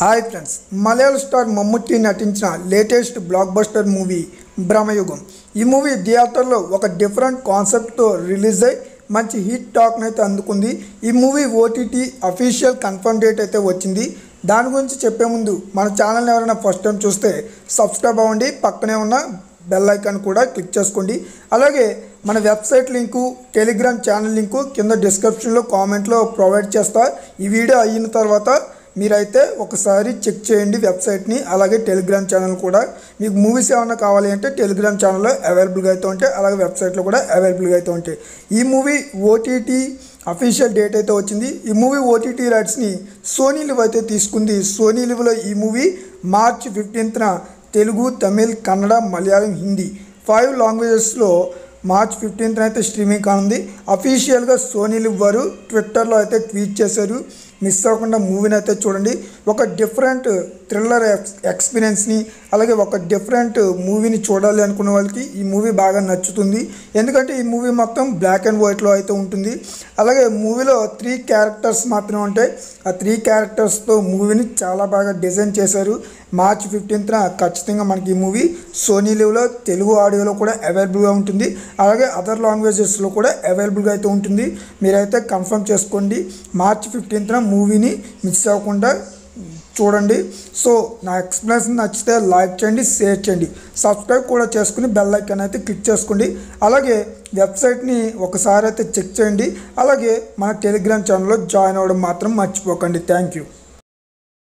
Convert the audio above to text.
Hi friends, మలయాళ star Mammootty నటించిన latest block buster movie Bramayugam. ఈ movie థియేటర్లో ఒక డిఫరెంట్ కాన్సెప్ట్తో రిలీజ్ అయ్యి మంచి హిట్ టాక్ని అయితే అందుకుంది. ఈ movie OTT official confirm date అయితే వచ్చింది. దాని గురించి చెప్పే ముందు మన ఛానల్ని ఎవరైనా ఫస్ట్ టైం చూస్తే సబ్స్క్రైబ్ అవ్వండి, పక్కనే ఉన్న బెల్ ఐకాన్ కూడా క్లిక్ చేసుకోండి. అలాగే మన website link, Telegram channel link కింద డిస్క్రిప్షన్లో కామెంట్లో ప్రొవైడ్ చేస్తా. ఈ వీడియో అయిన తర్వాత మీరైతే ఒకసారి చెక్ చేయండి వెబ్సైట్ని, అలాగే టెలిగ్రామ్ ఛానల్ కూడా. మీకు మూవీస్ ఏమైనా కావాలి అంటే టెలిగ్రామ్ ఛానల్లో అవైలబుల్గా అయితే ఉంటాయి, అలాగే వెబ్సైట్లో కూడా అవైలబుల్గా అయితే ఉంటాయి. ఈ మూవీ ఓటీటీ అఫీషియల్ డేట్ అయితే వచ్చింది. ఈ మూవీ ఓటీటీ రైట్స్ని సోనీ లివ్ అయితే తీసుకుంది. సోనీ లివ్లో ఈ మూవీ మార్చ్ 15న తెలుగు, తమిళ్, కన్నడ, మలయాళం, హిందీ 5 లాంగ్వేజెస్లో మార్చ్ 15న అయితే స్ట్రీమింగ్ కానుంది. అఫీషియల్గా సోనీ లివ్ వారు ట్విట్టర్లో అయితే ట్వీట్ చేశారు. మిస్ అవ్వకుండా మూవీని అయితే చూడండి. ఒక డిఫరెంట్ థ్రిల్లర్ ఎక్స్పీరియన్స్ని, అలాగే ఒక డిఫరెంట్ మూవీని చూడాలి అనుకున్న వాళ్ళకి ఈ మూవీ బాగా నచ్చుతుంది. ఎందుకంటే ఈ మూవీ మొత్తం బ్లాక్ అండ్ వైట్లో అయితే ఉంటుంది. అలాగే మూవీలో 3 క్యారెక్టర్స్ మాత్రమే ఉంటాయి. ఆ 3 క్యారెక్టర్స్తో మూవీని చాలా బాగా డిజైన్ చేశారు. మార్చ్ 15న ఖచ్చితంగా మనకి ఈ మూవీ సోనీ లివ్లో తెలుగు ఆడియోలో కూడా అవైలబుల్గా ఉంటుంది, అలాగే అదర్ లాంగ్వేజెస్లో కూడా అవైలబుల్గా అయితే ఉంటుంది. మీరైతే కన్ఫర్మ్ చేసుకోండి. మార్చ్ 15న మూవీని మిస్ అవ్వకుండా చూడండి. సో నా ఎక్స్ప్లెనేషన్ నచ్చితే లైక్ చేయండి, షేర్ చేయండి, సబ్స్క్రైబ్ కూడా చేసుకుని బెల్ ఐకాన్ అయితే క్లిక్ చేసుకోండి. అలాగే వెబ్సైట్ని ఒకసారి అయితే చెక్ చేయండి. అలాగే మన టెలిగ్రామ్ ఛానల్లో జాయిన్ అవ్వడం మాత్రం మర్చిపోకండి. Thank you.